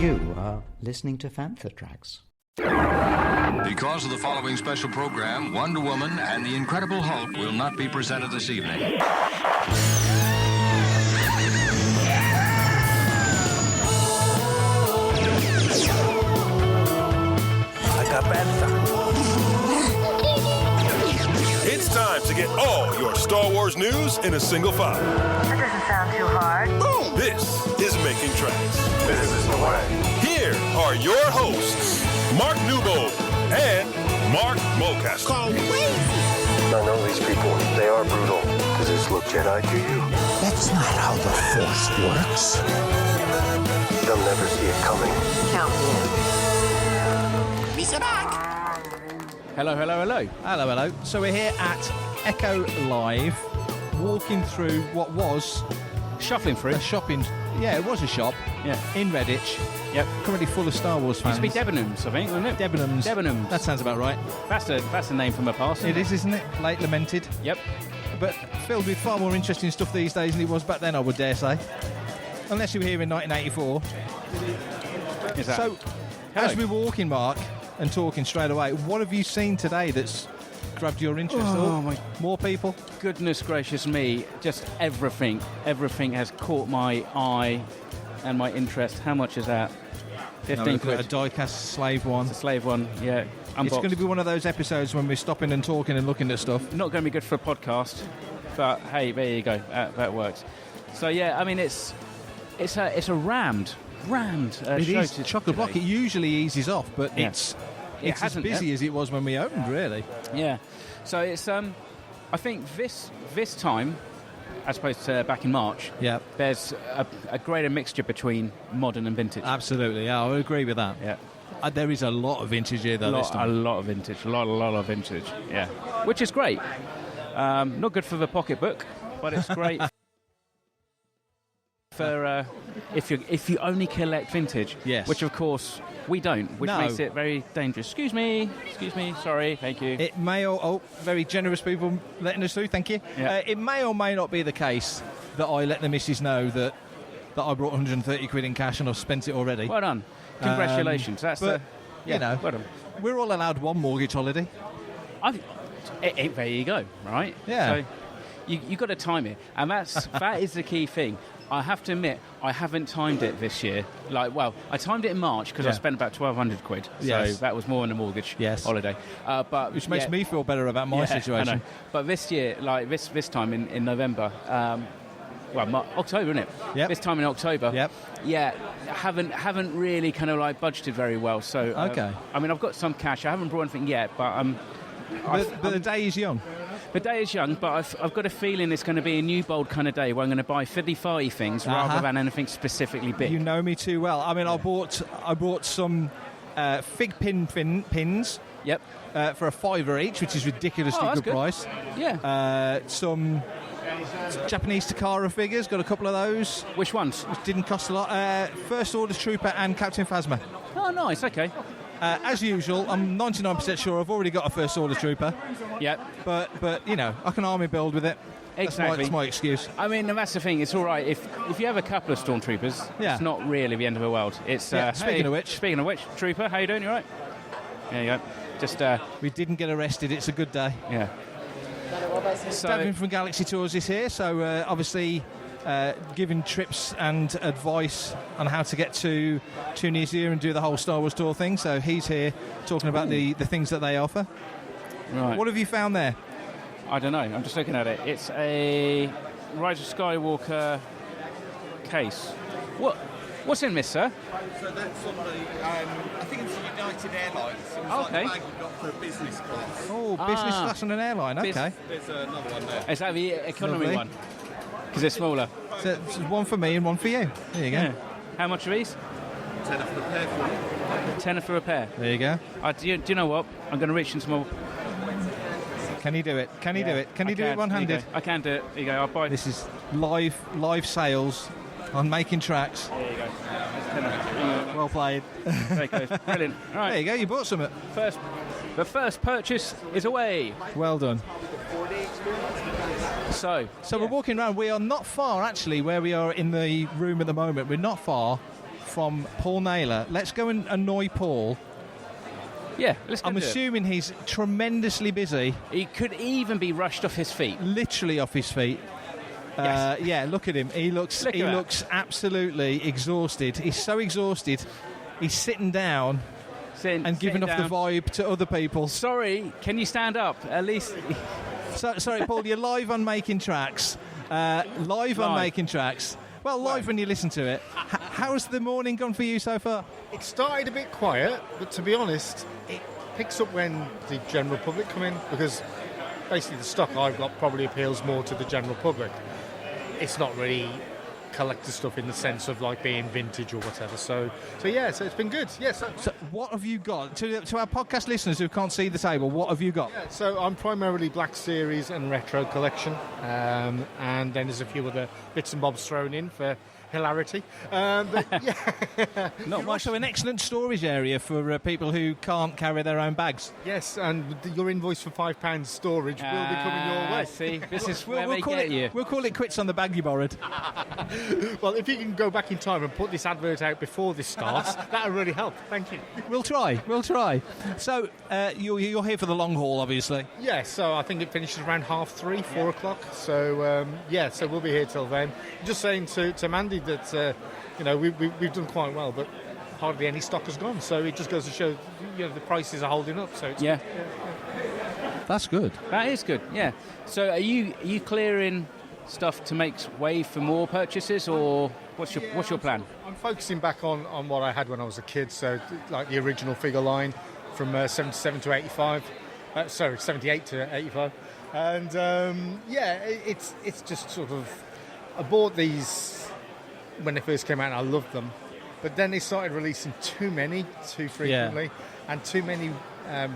You are listening to Fantha Tracks. Because of the following special program, Wonder Woman and the Incredible Hulk will not be presented this evening. It's time to get all your Star Wars news in a single file. That doesn't sound too hard. This is Making Tracks. This is the way. Here are your hosts, Mark Newbold and Mark Mulcaster. I know these people. They are brutal. Does this look Jedi to you? That's not how the Force works. They'll never see it coming. Count me in. Lisa back. Hello. Hello, hello. So we're here at Echo Live, walking through what was Shuffling through. a shopping... Yeah, it was a shop Yeah. in Redditch, Yep. currently full of Star Wars fans. Used to be Debenhams, I think, wasn't it? Debenhams. Debenhams. That sounds about right. That's a name from the past. It is, isn't it? Late lamented. Yep. But filled with far more interesting stuff these days than it was back then, I would dare say. Unless you were here in 1984. Is that? So, Hello. as we're walking, Mark, and talking straight away, what have you seen today that's grabbed your interest? Oh, my- More people? Goodness gracious me, just everything has caught my eye and my interest. How much is that? 15 Looking at quid. a die-cast slave one. It's a slave one, yeah. Unboxed. It's going to be one of those episodes when we're stopping and talking and looking at stuff. Not going to be good for a podcast, but hey, there you go. That works. So yeah, I mean it's a rammed It show is chock-a block. It today. usually eases off, but Yeah. it's as hasn't busy yet. as it was when we opened, really. Yeah. So it's I think this time, as opposed to back in March, Yeah, there's a greater mixture between modern and vintage. absolutely. Yeah, I would agree with that. Yeah. There is a lot of vintage here, though, this A time. lot of vintage. A lot of vintage. Yeah. Which is great. Not good for the pocketbook, but it's great for if you only collect vintage. Yes. Which of course we don't, which No. makes it very dangerous. Excuse me. Sorry. Thank you. It may or very generous people letting us through, thank you. Yeah. It may or may not be the case that I let the missus know that I brought 130 quid in cash and I've spent it already. Well done. Congratulations. That's but, yeah, you know, well done. we're all allowed one mortgage holiday. There you go, right? Yeah. So you got to time it, and that is the key thing. I have to admit, I haven't timed it this year. I timed it in March because I Yeah. spent about 1,200 quid. So Yes. that was more than a mortgage Yes. holiday. But Which makes yeah, me feel better about my yeah, situation. I know. But this year, this time in November, October, isn't it? Yep. This time in October. Yep. Yeah, haven't really kind of budgeted very well. So Okay. I mean, I've got some cash. I haven't brought anything yet, but But the day is young. the day is young, but I've got a feeling it's going to be a new bold kind of day where I'm going to buy fiddly-farty things rather than anything specifically big. You know me too well. I mean, I bought some fig pins Yep. for £5 each, which is ridiculously Oh, that's good price. Yeah. Some Japanese Takara figures, got a couple of those. Which ones? Which didn't cost a lot. First Order Trooper and Captain Phasma. Oh, nice. Okay. As usual, I'm 99% sure I've already got a First Order Trooper, Yep. but you know, I can army build with it. Exactly. That's my excuse. I mean, and that's the thing. It's all right if you have a couple of stormtroopers. Yeah. It's not really the end of the world. It's Yeah, speaking of which. Trooper, how you doing? You all right? There you go. Just We didn't get arrested. It's a good day. yeah. So Davin from Galaxy Tours is here, so obviously giving trips and advice on how to get to Tunisia and do the whole Star Wars tour thing. So he's here talking about the things that they offer. right. What have you found there? I don't know. I'm just looking at it. It's a Rise of Skywalker case. What's in this, sir? So that's on the, I think it's United Airlines. It was Okay. like the bag we got for business class. Oh, business class on an airline. Okay, There's another one there. Is that the economy Lovely. one? Because it's smaller. so it's one for me and one for you. There you go. Yeah. How much are these? 10 off the pair for you. Tenner for a pair. There you go. Do you know what? I'm going to reach into my... Can he do it? Can he do it? Can he do it one-handed? There you go. I can do it. There you go. I'll buy This is live sales on Making Tracks. There you go. Well played. There it goes. Brilliant. All There right. you go. You bought some. The first purchase is away. Well done. So We're walking around. We are not far, actually, where we are in the room at the moment. We're not far from Paul Naylor. Let's go and annoy Paul. Yeah, let's go. I'm assuming he's tremendously busy. He could even be rushed off his feet. Literally off his feet. Yes. Yeah, look at him. He looks absolutely exhausted. He's so exhausted. He's sitting down and giving off the vibe to other people. Sorry, can you stand up? At least. Sorry, Paul, you're live on Making Tracks. Live on Making Tracks. Well, live when you listen to it. How's the morning gone for you so far? It started a bit quiet, but to be honest, it picks up when the general public come in, because basically the stock I've got probably appeals more to the general public. It's not really collector stuff in the sense of like being vintage or whatever. So it's been good. Yes. So what have you got? To our podcast listeners who can't see the table, what have you got? Yeah, so I'm primarily Black Series and retro collection, and then there's a few other bits and bobs thrown in for hilarity. But yeah. Not much. So an excellent storage area for people who can't carry their own bags. Yes, and your invoice for £5 storage will be coming your way. See, this is where we'll they call get it, you. We'll call it quits on the bag you borrowed. Well, if you can go back in time and put this advert out before this starts, that would really help. Thank you. We'll try. So you're here for the long haul, obviously. Yeah, so I think it finishes around 3:30, 4 o'clock. So, so we'll be here till then. Just saying to Mandy that, we've done quite well, but hardly any stock has gone. So it just goes to show, the prices are holding up. So it's Yeah. That's good. That is good, yeah. So are you clearing stuff to make way for more purchases, or what's your plan? I'm focusing back on what I had when I was a kid, so like the original figure line from 77 to 85. 78 to 85. And it's just sort of, I bought these when they first came out and I loved them, but then they started releasing too frequently, and too many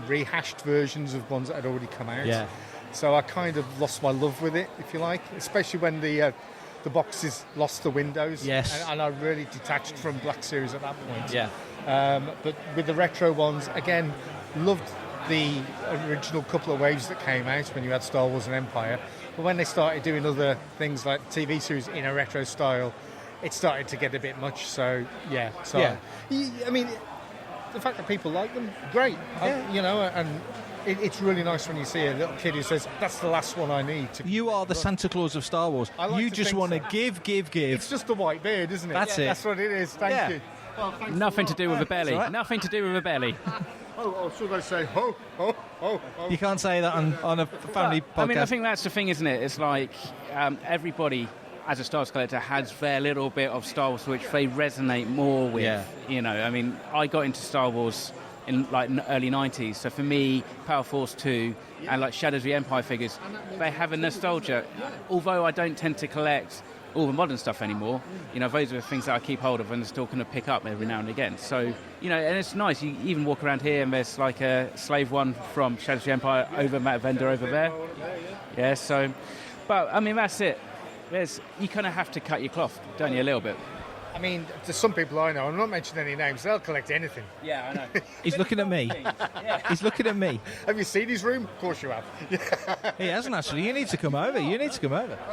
rehashed versions of ones that had already come out. Yeah. So I kind of lost my love with it, if you like, especially when the boxes lost the windows. Yes. And I really detached from Black Series at that point. Yeah. But with the retro ones, again, loved the original couple of waves that came out when you had Star Wars and Empire. But when they started doing other things like TV series in a retro style, it started to get a bit much. So, yeah. I mean, the fact that people like them, great. And it's really nice when you see a little kid who says, that's the last one I need. You are the Santa Claus of Star Wars. You just want to give. It's just a white beard, isn't it? That's it. That's what it is. Thank you. Well, Nothing to do with a belly. Right. Nothing to do with a belly. Oh, should I say ho, ho, ho, ho? You can't say that on a family podcast. I mean, I think that's the thing, isn't it? It's like everybody, as a Star Wars collector, has their little bit of Star Wars which they resonate more with. Yeah. I mean, I got into Star Wars in early 90s, so for me, Power Force 2 and like Shadows of the Empire figures, they have a nostalgia. Although I don't tend to collect all the modern stuff anymore, those are the things that I keep hold of and still kind of pick up every now and again. So, and it's nice. You even walk around here and there's like a slave one from Shadows of the Empire over Matt Vendor over there. Yeah, so, but I mean, that's it. You kind of have to cut your cloth, don't you, a little bit? I mean, there's some people I know, I'm not mentioning any names, they'll collect anything. Yeah, I know. He's looking at me. He's looking at me. Have you seen his room? Of course you have. He hasn't actually. You need to come over.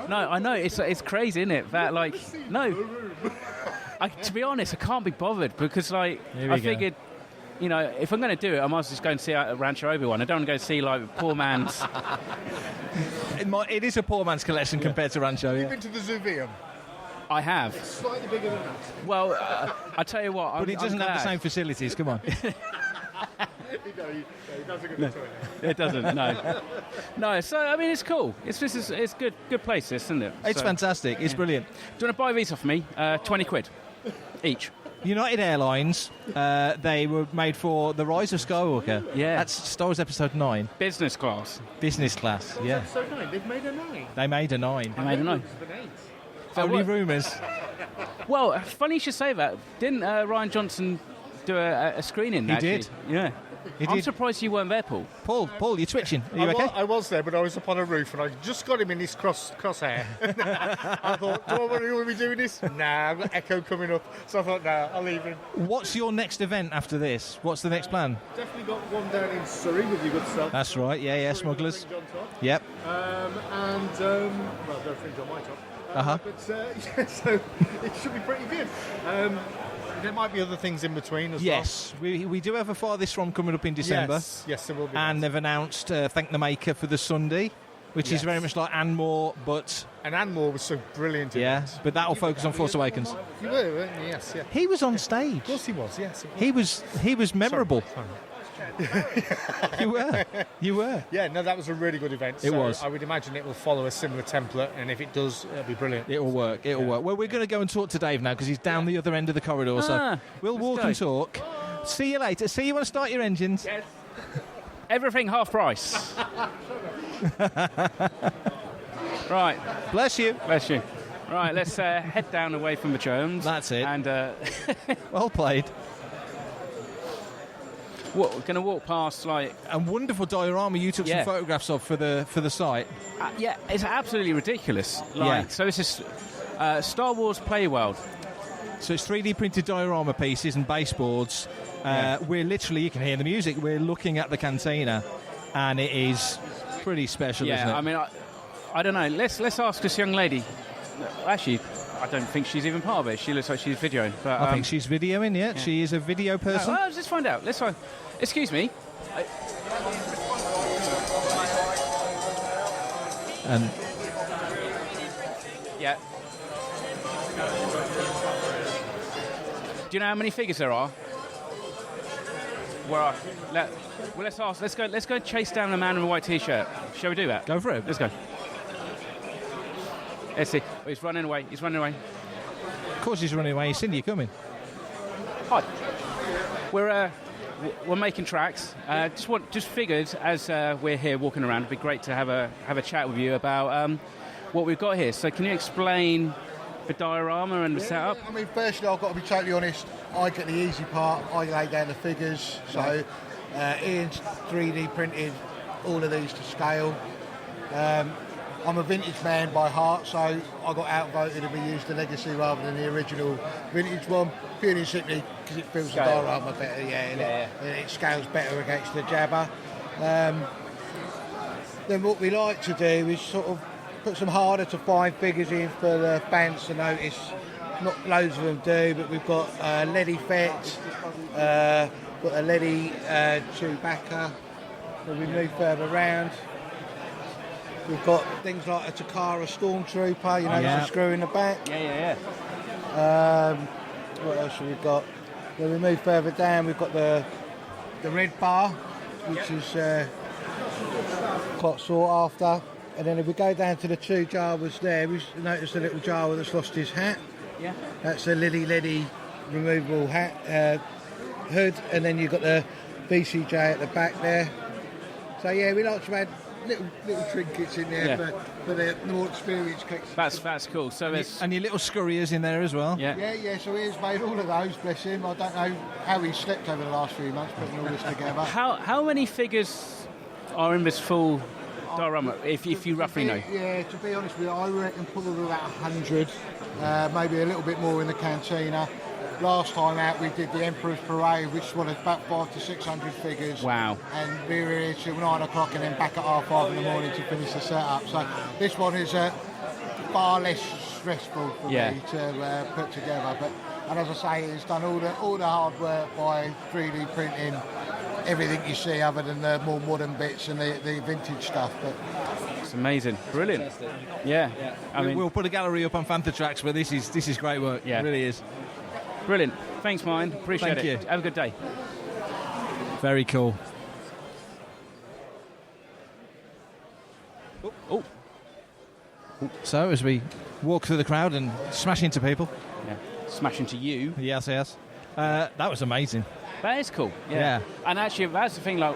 No, I know. It's crazy, isn't it? That to be honest, I can't be bothered because I figured, if I'm going to do it, I might as well just go and see Rancho Obi-Wan. I don't want to go see like poor man's. It is a poor man's collection compared to Rancho. Have you been to the Zoovium? I have. It's slightly bigger than that. Well, I tell you what, but it doesn't have the same facilities. Come on. He doesn't get It doesn't. No. No. So I mean, it's cool. It's good place, isn't it? It's fantastic. It's brilliant. Do you want to buy these off me? 20 quid each. United Airlines, they were made for The Rise of Skywalker. Yeah. That's Star Wars Episode 9. Business class. Business class, yeah. Episode 9, they've made a 9. They made a 9. They made a 9. Only rumours. Well, funny you should say that. Didn't Ryan Johnson do a screening? He did. Yeah. I'm surprised you weren't there, Paul. Paul, you're twitching. Are you okay? I was there, but I was up on a roof and I just got him in his crosshair. I thought, do I want to be doing this? Nah, I've got Echo coming up. So I thought, nah, I'll leave him. What's your next event after this? What's the next plan? Definitely got one down in Surrey with your good self. That's right, yeah, Smugglers. Yep. Well, don't fringe on my top. Uh-huh. But, so it should be pretty good. There might be other things in between as Yes, we do have a Farthest From coming up in December. Yes, there will be. And they've announced Thank the Maker for the Sunday, which is very much like Anmore, but... And Anmore was so brilliant in Yeah, it. but that'll focus on Force Awakens. You were, weren't you? Yes, yeah. He was on stage. Of course he was, yes. He was memorable. Sorry. You were. Yeah, no, that was a really good event. It was. I would imagine it will follow a similar template, and if it does, it'll be brilliant. It'll work. Well, we're going to go and talk to Dave now because he's down the other end of the corridor. So we'll walk and talk. See you later. See you when I start your engines. Yes. Everything half price. Right. Bless you. Bless you. Right, let's head down away from the Jones. That's it. And well played. we're going to walk past like a wonderful diorama you took some photographs of for the site. Yeah, it's absolutely ridiculous. So this is Star Wars Playworld. So it's 3D printed diorama pieces and baseboards. We're literally, you can hear the music. We're looking at the cantina, and it is pretty special, isn't it? I mean, I don't know. Let's ask this young lady. Actually, I don't think she's even part of it. She looks like she's videoing. But I think she's videoing. Yeah, she is a video person. No, let's find out. Let's find. Excuse me. And yeah. Do you know how many figures there are? Let's ask. Let's go chase down the man in a white t-shirt. Shall we do that? Go for it. Let's go. Let's see. Oh, he's running away. Of course he's running away. He's seen you coming. Hi. We're making tracks. Just figured as we're here walking around, it'd be great to have a chat with you about what we've got here. So can you explain the diorama and the setup? I mean, firstly, I've got to be totally honest. I get the easy part. I lay down the figures. So Ian's 3D printed all of these to scale. I'm a vintage man by heart, so I got outvoted and we used the legacy rather than the original vintage one, purely and simply because it feels the diorama better, and it scales better against the Jabba. Then what we like to do is sort of put some harder to find figures in for the fans to notice. Not loads of them do, but we've got Lady Fett, got a Lady Chewbacca. When we move further around, we've got things like a Takara Stormtrooper, with a screw in the back. What else have we got? When we move further down, we've got the red bar, which is quite sought after. And then if we go down to the two Jawas there, we notice a little Jawa that's lost his hat. Yeah. That's a Liddy removable hat hood, and then you've got the VCJ at the back there. So we like to add little trinkets in there for the more experienced collectors. That's cool. So there's and your little scurriers in there as well. Yeah. So he's made all of those. Bless him. I don't know how he slept over the last few months putting all this together. How many figures are in this full diorama, if you roughly know? Yeah, to be honest with you, I reckon probably about 100, maybe a little bit more in the cantina. Last time out we did the Emperor's Parade, which was about 500 to 600 figures. Wow. And we were here till 9 o'clock and then back at 5:30 in the morning to finish the setup. So this one is far less stressful for me to put together. And as I say, it's done all the hard work by 3D printing everything you see other than the more modern bits and the vintage stuff. But it's amazing. Brilliant. Yeah. I mean, we'll put a gallery up on Fantha Tracks, but this is great work. Yeah. It really is. Brilliant. Thanks, Mine. Appreciate Thank it. you. Have a good day. Very cool. Oh. So as we walk through the crowd and smash into people. Yeah. Smash into you. Yes. That was amazing. That is cool. Yeah. And actually, that's the thing. Like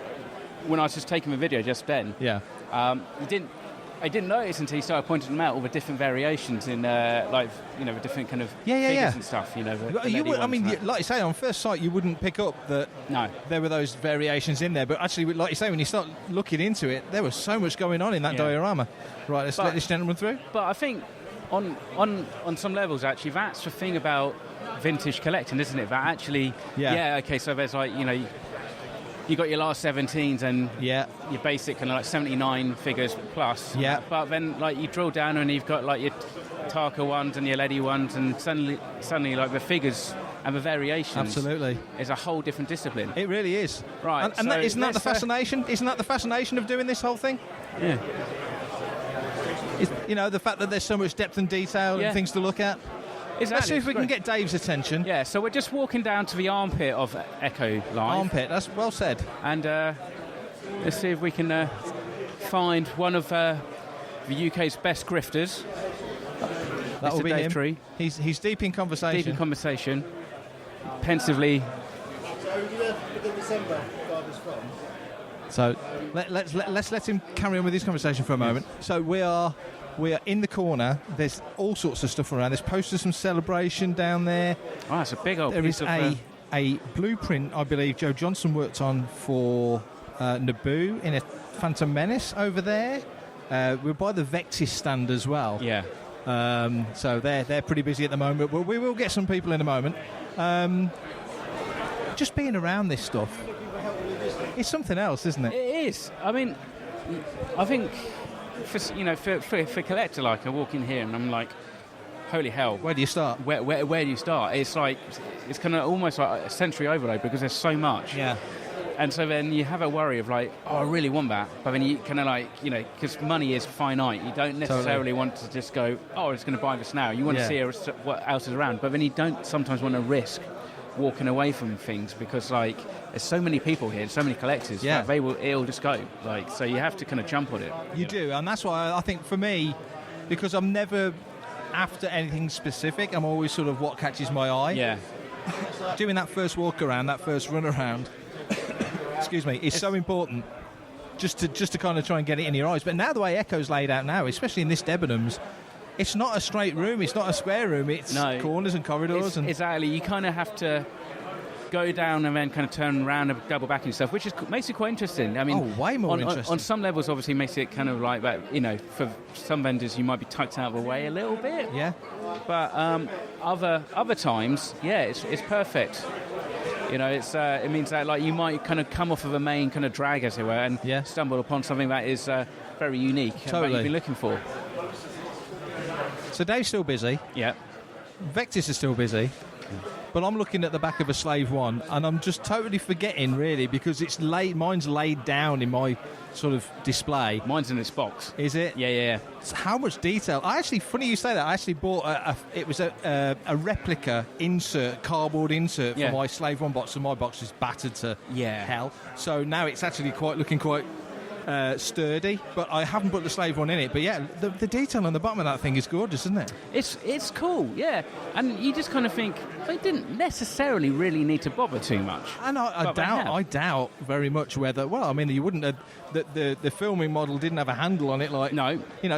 when I was just taking the video just then. Yeah. I didn't notice until you started pointing them out, all the different variations in, the different kind of figures and stuff. Like you say, on first sight, you wouldn't pick up that there were those variations in there. But actually, like you say, when you start looking into it, there was so much going on in that diorama. Right, let's let this gentleman through. But I think on some levels, actually, that's the thing about vintage collecting, isn't it? That actually, so there's you got your last 17s and your basic kind of like 79 figures plus. Yeah. But then you drill down and you've got like your Tarka ones and your Lady ones, and suddenly like the figures and the variations. Absolutely. Is a whole different discipline. It really is. Right. And so isn't that the fascination? Isn't that the fascination of doing this whole thing? Yeah. The fact that there's so much depth and detail and things to look at. Exactly. Let's see if we can get Dave's attention. Yeah, so we're just walking down to the armpit of Echo Live. Armpit, that's well said. And let's see if we can find one of the UK's best grifters. That will be Dave him. Tree. He's deep in conversation. Deep in conversation. Pensively. So let's let him carry on with his conversation for a moment. So we are in the corner. There's all sorts of stuff around. There's posters from Celebration down there. Oh, it's a big old there piece is of... a blueprint, I believe, Joe Johnson worked on for Naboo in a Phantom Menace over there. We're by the Vectis stand as well. Yeah. So they're pretty busy at the moment. But we will get some people in a moment. Just being around this stuff, it's something else, isn't it? It is. I mean, I think for a collector, like I walk in here and I'm like, holy hell! Where do you start? Where do you start? It's like it's kind of almost like a sensory overload because there's so much. Yeah. And so then you have a worry of like, oh, I really want that, but then you kind of like, because money is finite. You don't necessarily want to just go, oh, I'm just going to buy this now. You want to see what else is around, but then you don't sometimes want to risk walking away from things because like there's so many people here, so many collectors. Yeah. It'll just go. Like, so you have to kind of jump on it. You do, and that's why I think for me, because I'm never after anything specific, I'm always sort of what catches my eye. Yeah. Doing that first walk around, that first run around, excuse me, is so important. Just to kind of try and get it in your eyes. But now the way Echo's laid out now, especially in this Debenhams, it's not a straight room, it's not a square room, it's corners and corridors. Exactly, you kind of have to go down and then kind of turn around and double back and stuff, which makes it quite interesting. I mean, way more interesting. On some levels, obviously, makes it kind of like that. For some vendors, you might be tucked out of the way a little bit. Yeah. But other times, it's perfect. It means that like you might kind of come off of a main kind of drag, as it were, and stumble upon something that is very unique that you've been looking for. So Dave's still busy. Yeah. Vectis is still busy. But I'm looking at the back of a Slave 1 and I'm just totally forgetting, really, because mine's laid down in my sort of display. Mine's in its box. Is it? Yeah. So how much detail? Funny you say that, I actually bought a replica cardboard insert for my Slave 1 box, and my box is battered to hell. So now it's actually looking quite sturdy, but I haven't put the Slave 1 in it. But yeah, the detail on the bottom of that thing is gorgeous, isn't it? It's cool, yeah. And you just kind of think they didn't necessarily really need to bother too much. And I doubt very much whether. Well, I mean, you wouldn't have, the filming model didn't have a handle on it, like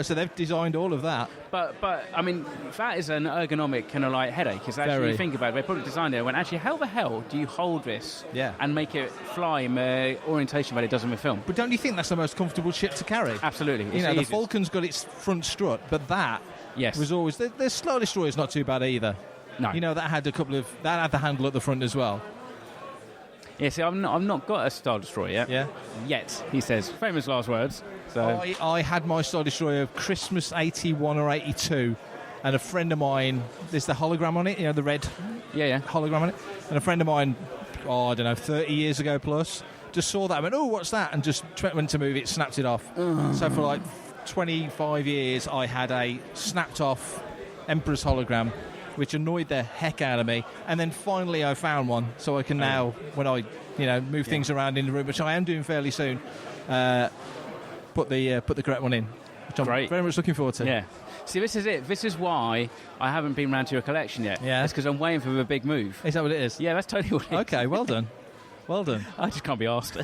so they've designed all of that. But I mean, that is an ergonomic kind of like headache. Because actually, you think about it, they probably designed it and went, actually, how the hell do you hold this and make it fly in the orientation that it does in the film? But don't you think that's the most comfortable ship to carry? Absolutely. The Falcon's got its front strut, but that was always the Star Destroyer's not too bad either. No. That had had the handle at the front as well. Yeah, see, I've not got a Star Destroyer yet. Yeah. Yet, he says. Famous last words. So I had my Star Destroyer Christmas 81 or 82, and a friend of mine, there's the hologram on it, the red hologram on it, and a friend of mine, I don't know, 30 years ago plus, just saw that and went, oh, what's that? And just went to move it, snapped it off. So for like 25 years, I had a snapped off Emperor's hologram, which annoyed the heck out of me. And then finally I found one, so I can now, when I move things around in the room, which I am doing fairly soon, put the correct one in, which I'm very much looking forward to. Yeah. See, this is it. This is why I haven't been round to your collection yet. Yeah. It's because I'm waiting for the big move. Is that what it is? Yeah, that's totally what it is. Okay, well done. Well done. I just can't be asked.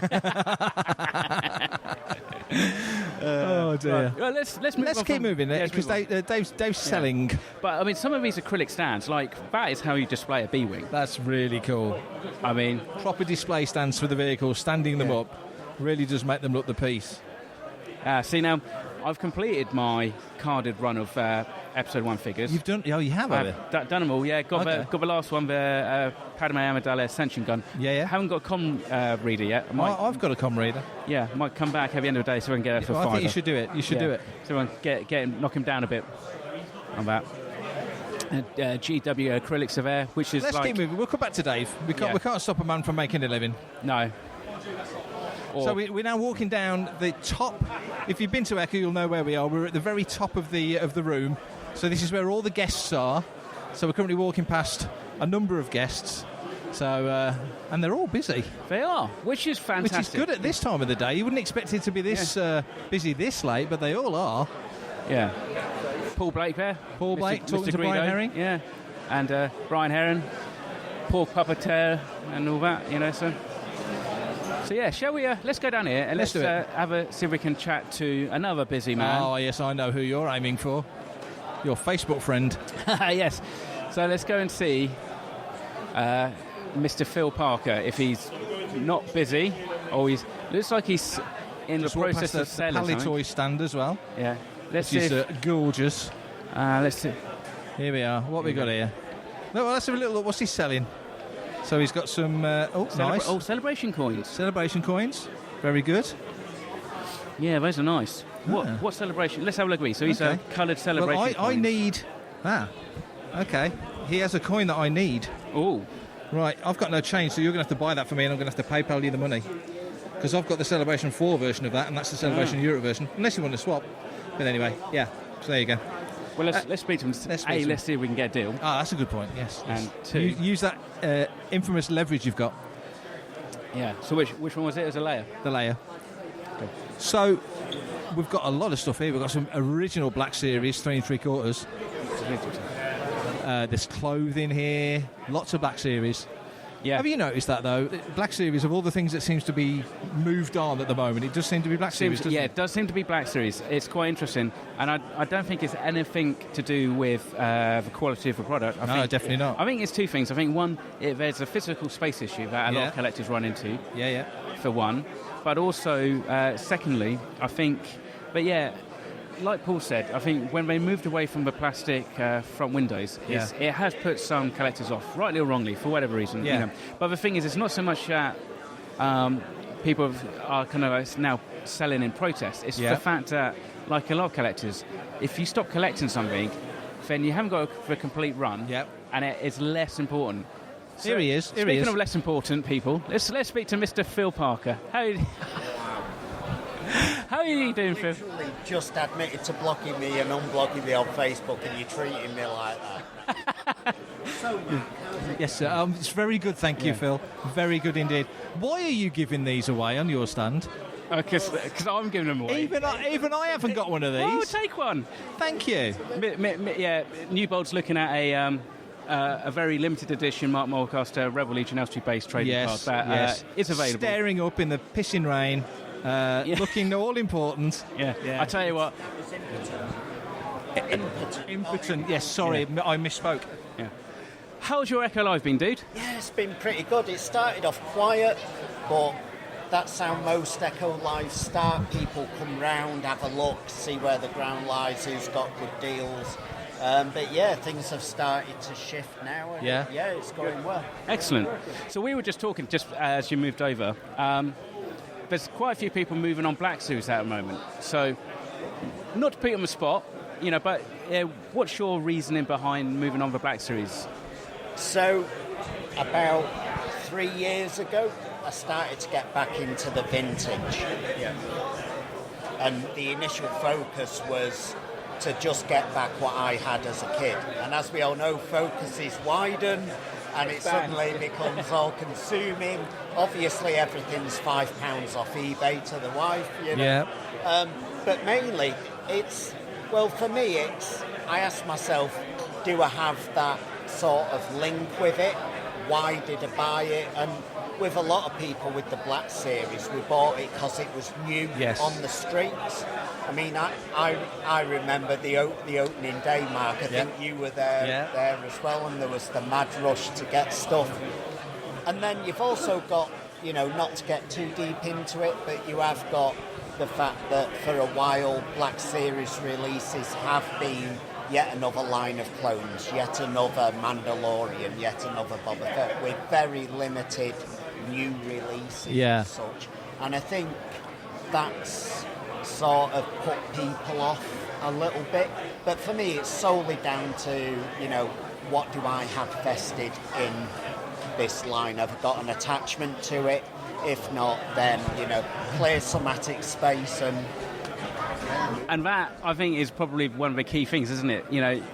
Oh dear. Right. Well, let's keep moving there, because Dave's selling. But I mean, some of these acrylic stands, like that is how you display a B-wing. That's really cool. I mean, proper display stands for the vehicle, standing them up, really does make them look the piece. See, now I've completed my carded run of Episode 1 figures. You've done? Oh, you have, have you? Done them all, yeah. Got the last one, the Padme Amidala Ascension gun. Yeah. Haven't got a com reader yet. I've got a com reader. Yeah, might come back at the end of the day so we can get it for $5. I think you should do it. You should do it. So we can knock him down a bit on that. GW acrylic surveyor, which is Let's keep moving. We'll come back to Dave. We can't stop a man from making a living. No. So we're now walking down the top. If you've been to Echo, you'll know where we are. We're at the very top of the room. So this is where all the guests are. So we're currently walking past a number of guests. So and they're all busy. They are, which is fantastic. Which is good at this time of the day. You wouldn't expect it to be this busy this late, but they all are. Yeah. Paul Blake there. Paul Blake talking to Brian Herring. Yeah. And Brian Herring, Paul Puppeteer and all that, So yeah, shall we? Let's go down here and let's see if we can chat to another busy man. Oh yes, I know who you're aiming for. Your Facebook friend. Yes. So let's go and see Mr. Phil Parker if he's not busy or he's looks like he's in the process of selling the something. Palitoy stand as well. Yeah. Let's see. Which is gorgeous. Let's see. Here we are. What we got here? Well, let's have a little look. What's he selling? So he's got some nice. Oh, celebration coins. Celebration coins. Very good. Yeah, those are nice. What celebration? Let's have a look at these. So he's a coloured celebration. Well, I need. Okay. He has a coin that I need. Oh. Right. I've got no change, so you're going to have to buy that for me, and I'm going to have to PayPal you the money because I've got the Celebration 4 version of that, and that's the Celebration Europe version. Unless you want to swap. But anyway, yeah. So there you go. Well, let's speak to him. Let's see if we can get a deal. That's a good point. Yes. And two, use that infamous leverage you've got. Yeah. So which one was it? As a layer? The layer. Okay. So we've got a lot of stuff here. We've got some original Black Series 3 3/4. There's clothing here. Lots of Black Series. Yeah. Have you noticed that though? Black Series, of all the things that seems to be moved on at the moment, it does seem to be Black Series, doesn't it? Yeah, it does seem to be Black Series. It's quite interesting, and I don't think it's anything to do with the quality of the product. No, definitely not. I think it's two things. I think one, there's a physical space issue that a lot of collectors run into. Yeah. For one, but also secondly, I think, like Paul said, I think when they moved away from the plastic front windows, it has put some collectors off, rightly or wrongly, for whatever reason. Yeah. But the thing is, it's not so much that people are kind of now selling in protest. It's the fact that, like a lot of collectors, if you stop collecting something, then you haven't got the complete run, and it is less important. So, here he is. Speaking of less important people, let's speak to Mr. Phil Parker. How are you doing, Phil? Literally just admitted to blocking me and unblocking me on Facebook, and you're treating me like that. Yes, sir. It's very good, thank you, Phil. Very good indeed. Why are you giving these away on your stand? Because I'm giving them away. Even I haven't got one of these. Oh, take one. Thank you. Newbolt's looking at a very limited edition Mark Mulcaster Rebel Legion Elstree-based trading card that is available. Staring up in the pissing rain. Looking all important. Yeah. I tell you what. Impotent. Yes, sorry, I misspoke. Yeah. How's your Echo Live been, dude? Yeah, it's been pretty good. It started off quiet, but that's how most Echo Lives start. People come round, have a look, see where the ground lies, who's got good deals. But yeah, things have started to shift now. And it's going well. Excellent. So we were just talking, just as you moved over. There's quite a few people moving on Black Series at the moment. So, not to put you on the spot, but what's your reasoning behind moving on the Black Series? So, about 3 years ago, I started to get back into the vintage. Yeah. And the initial focus was to just get back what I had as a kid. And as we all know, focuses widen, and it suddenly becomes all-consuming. Obviously, everything's £5 off eBay to the wife, Yeah. But mainly, for me, I ask myself, do I have that sort of link with it? Why did I buy it? And with a lot of people with the Black Series, we bought it because it was new on the streets. I mean, I remember the opening day, Mark. I think you were there as well, and there was the mad rush to get stuff. And then you've also got, not to get too deep into it, but you have got the fact that for a while Black Series releases have been yet another line of clones, yet another Mandalorian, yet another Boba Fett, with very limited new releases and such. And I think that's sort of put people off a little bit, but for me it's solely down to, what do I have vested in this line? Have I got an attachment to it? If not, then, clear some attic space And that, I think, is probably one of the key things, isn't it?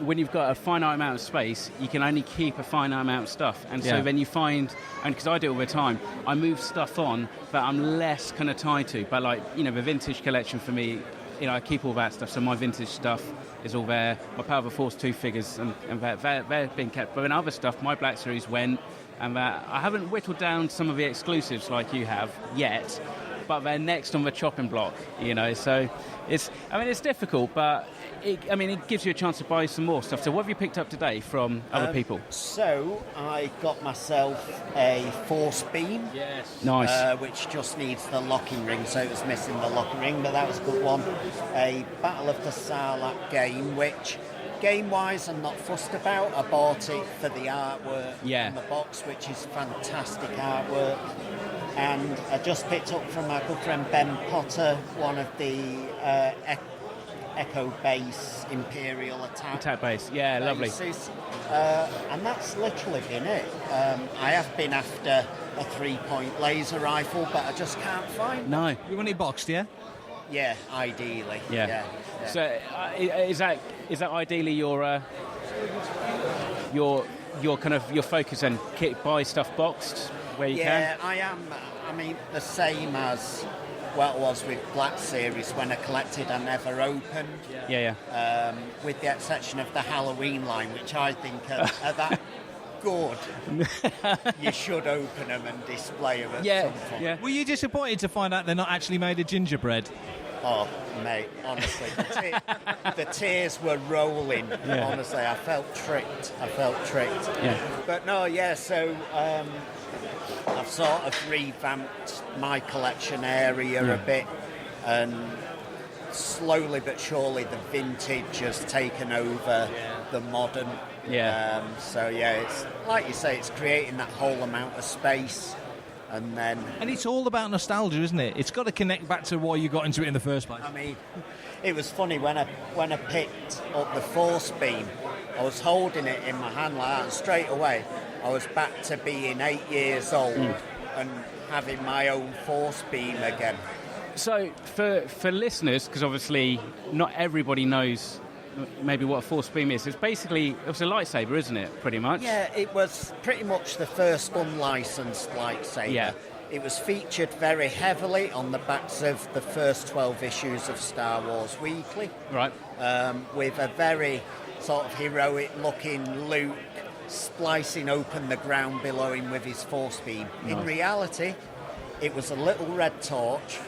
When you've got a finite amount of space, you can only keep a finite amount of stuff. And so then you find, and because I do it all the time, I move stuff on that I'm less kind of tied to. But the vintage collection for me, I keep all that stuff. So my vintage stuff is all there. My Power of the Force 2 figures, and they're being kept. But then other stuff, my Black Series went, and I haven't whittled down some of the exclusives like you have yet, but they're next on the chopping block, so it's difficult, but it gives you a chance to buy some more stuff. So what have you picked up today from other people? So I got myself a Force Beam. Yes. Nice. Which just needs the locking ring, so it was missing the locking ring, but that was a good one. A Battle of the Sarlacc game, which game-wise I'm not fussed about. I bought it for the artwork on the box, which is fantastic artwork. And I just picked up from my good friend Ben Potter one of the Echo Base Imperial Attack base. Yeah, lovely. And that's literally been it. I have been after a 3-point laser rifle, but I just can't find No. one. You want it boxed, yeah? Yeah, ideally. Yeah. So is that ideally your kind of your focus and buy stuff boxed where you can? Yeah, I am. I mean, the same as what it was with Black Series when I collected and never opened. Yeah. With the exception of the Halloween line, which I think are that good. You should open them and display them at some point. Yeah. Were you disappointed to find out they're not actually made of gingerbread? Oh, mate, honestly, the tears were rolling. Yeah. Honestly, I felt tricked. Yeah. But no, so I've sort of revamped my collection area a bit, and slowly but surely the vintage has taken over the modern. Yeah. It's like you say, it's creating that whole amount of space. And it's all about nostalgia, isn't it? It's got to connect back to why you got into it in the first place. I mean, it was funny when I picked up the Force Beam, I was holding it in my hand like that, and straight away I was back to being 8 years old and having my own Force Beam again. So for listeners, because obviously not everybody knows maybe what a Force Beam is. It's a lightsaber, isn't it, pretty much? Yeah, it was pretty much the first unlicensed lightsaber. Yeah. It was featured very heavily on the backs of the first 12 issues of Star Wars Weekly. Right. With a very sort of heroic-looking Luke splicing open the ground below him with his Force Beam. Nice. In reality, it was a little red torch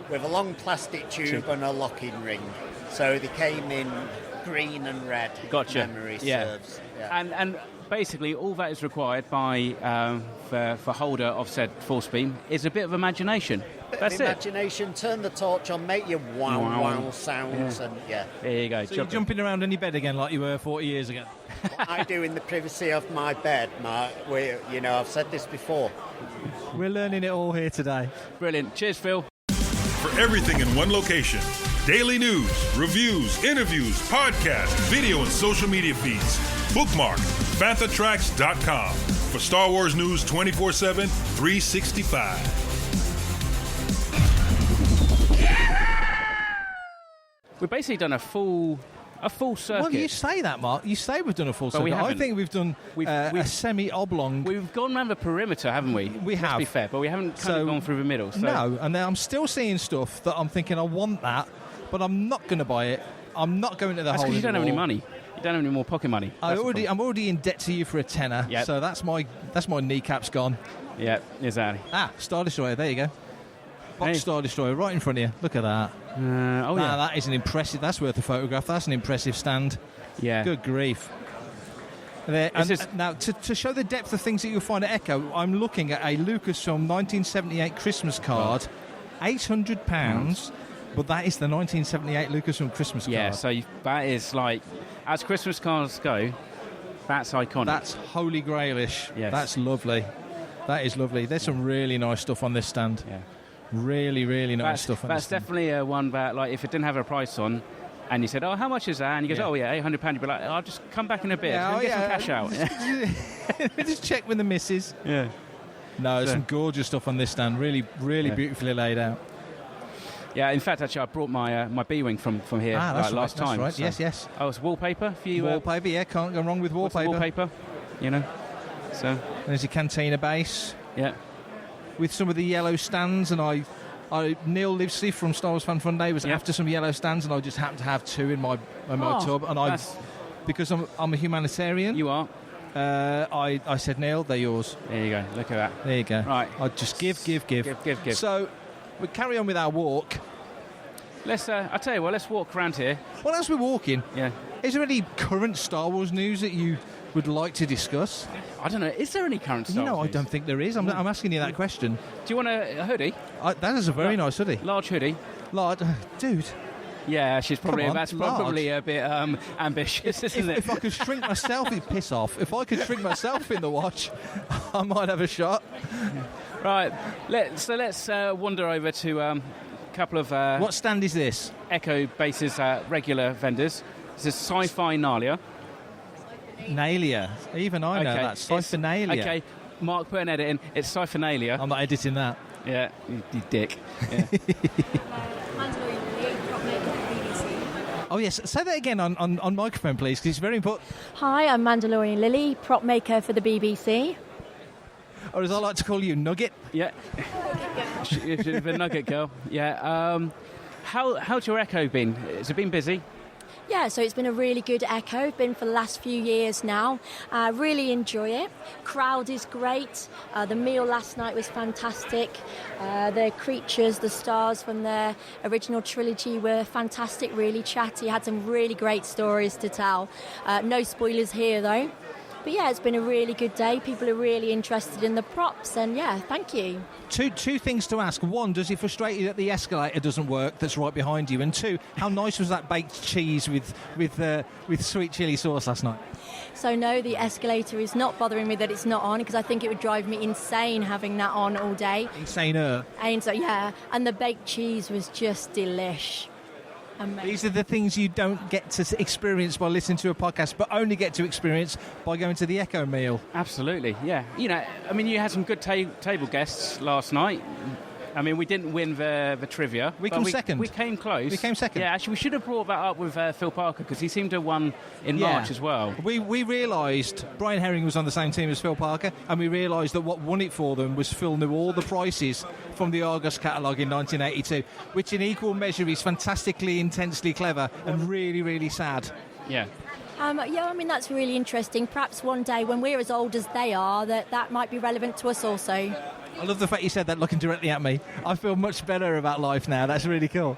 with a long plastic tube and a locking ring. So they came in green and red. Gotcha. Memory serves. Yeah. And basically all that is required for holder of said Force Beam is a bit of imagination. That's imagination. Turn the torch on, make your wow sounds, and there you go. So you're jumping around in your bed again like you were 40 years ago. What I do in the privacy of my bed, Mark. I've said this before. We're learning it all here today. Brilliant. Cheers, Phil. For everything in one location, daily news, reviews, interviews, podcasts, video, and social media feeds, bookmark FanthaTracks.com for Star Wars news 24/7, 365. We've basically done a full circuit. Well, you say that, Mark. You say we've done a full circuit. I think we've done a semi-oblong. We've gone around the perimeter, haven't we? We have. Let's be fair, but we haven't kind of gone through the middle. So. No, and then I'm still seeing stuff that I'm thinking I want that, but I'm not going to buy it. I'm not going to the That's hole. because you don't have any money. You don't have any more pocket money. I'm already in debt to you for a tenner. Yep. So that's my kneecaps gone. Yeah, exactly. Star Destroyer. There you go. Box Star Destroyer right in front of you. Look at that. That is an impressive. That's worth a photograph. That's an impressive stand. Yeah. Good grief. Now, to show the depth of things that you'll find at Echo, I'm looking at a Lucasfilm 1978 Christmas card, £800, but that is the 1978 Lucasfilm Christmas card. Yeah, so that is like, as Christmas cards go, that's iconic. That's holy grailish. Yes. That's lovely. That is lovely. There's some really nice stuff on this stand. Yeah. Really, really nice stuff on this stand. That's definitely one that, like, if it didn't have a price on, and you said, "Oh, how much is that?" And he goes, Yeah. "Oh, yeah, £800." You'd be like, "I'll just come back in a bit. Yeah, Get some cash out." Just check with the missus. Yeah. No, some gorgeous stuff on this stand. Really, really beautifully laid out. Yeah, in fact, actually, I brought my B-wing from here That's last time. That's right. So. Yes. Oh, it's wallpaper for you. Wallpaper, yeah, can't go wrong with wallpaper. Wallpaper, you know. So there's your cantina base. Yeah. With some of the yellow stands, and Neil Livesey from Star Wars Fan Fun Day was after some yellow stands, and I just happened to have two in my tub, and because I'm a humanitarian. You are. I said, Neil, they're yours. There you go. Look at that. There you go. Right. I just give. Give. So we carry on with our walk. Let's. I tell you what. Let's walk around here. Well, as we're walking, yeah. Is there any current Star Wars news that you would like to discuss? I don't know. Is there any current Star Wars I news? don't think there is. I'm asking you that question. Do you want a hoodie? That is a very nice hoodie. Large hoodie. Large, dude. Yeah, she's probably that's large. probably a bit ambitious, isn't it? If I could shrink myself, it'd piss off. If I could shrink myself in the watch, I might have a shot. Right. Let's wander over to a couple of. What stand is this? Echo Base's regular vendors. This is Sci-Fi Nalia. Nalia. Even I know that. Siphonalia. Okay, Mark, put an edit in. It's Siphonalia. I'm not editing that. Yeah, you dick. Yeah. Oh, yes. Say that again on microphone, please, because it's very important. Hi, I'm Mandalorian Lily, prop maker for the BBC. Or as I like to call you, Nugget. Yeah. She's a Nugget girl. Yeah. How's your Echo been? Has it been busy? Yeah, so it's been a really good Echo, been for the last few years now. Really enjoy it. Crowd is great. The meal last night was fantastic. The creatures, the stars from their original trilogy were fantastic, really chatty, had some really great stories to tell. No spoilers here though. But yeah, it's been a really good day. People are really interested in the props, and yeah, thank you. Two things to ask. One, does it frustrate you that the escalator doesn't work that's right behind you? And two, how nice was that baked cheese with sweet chili sauce last night? So no, the escalator is not bothering me that it's not on, because I think it would drive me insane having that on all day. Insaner. And so yeah, and the baked cheese was just delish. Amazing. These are the things you don't get to experience by listening to a podcast, but only get to experience by going to the Echo meal. Absolutely, yeah. You know, I mean, you had some good table guests last night. I mean, we didn't win the trivia. We came second. We came close. We came second. Yeah, actually, we should have brought that up with Phil Parker, because he seemed to have won in March as well. We realised Brian Herring was on the same team as Phil Parker, and we realised that what won it for them was Phil knew all the prices from the Argos catalogue in 1982, which in equal measure is fantastically, intensely clever and really, really sad. Yeah. Yeah, I mean, that's really interesting. Perhaps one day when we're as old as they are, that might be relevant to us also. I love the fact you said that looking directly at me. I feel much better about life now. That's really cool.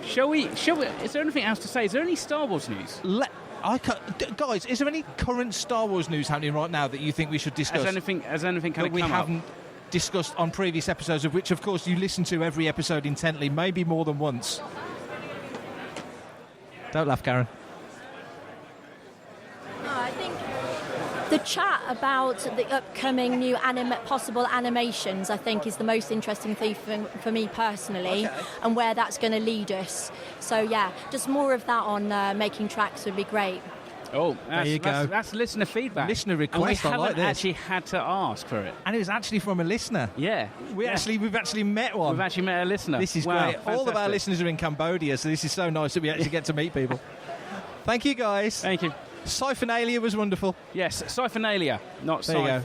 Shall we? Is there anything else to say? Is there any Star Wars news? Guys, is there any current Star Wars news happening right now that you think we should discuss? Has anything kind of come up? We haven't discussed on previous episodes, of which, of course, you listen to every episode intently, maybe more than once. Don't laugh, Karen. No, I think the chat about the upcoming new possible animations, I think, is the most interesting thing for me personally, and where that's going to lead us. So yeah, just more of that on Making Tracks would be great. Oh, there you go. That's listener feedback. Listener request. And we I like haven't this. actually had to ask for it. And it was actually from a listener. Yeah. We've actually met one. We've actually met a listener. This is wow, great. fantastic. All of our listeners are in Cambodia, so this is so nice that we actually get to meet people. Thank you, guys. Thank you. Siphonalia was wonderful. Yes, Siphonalia, not there you go.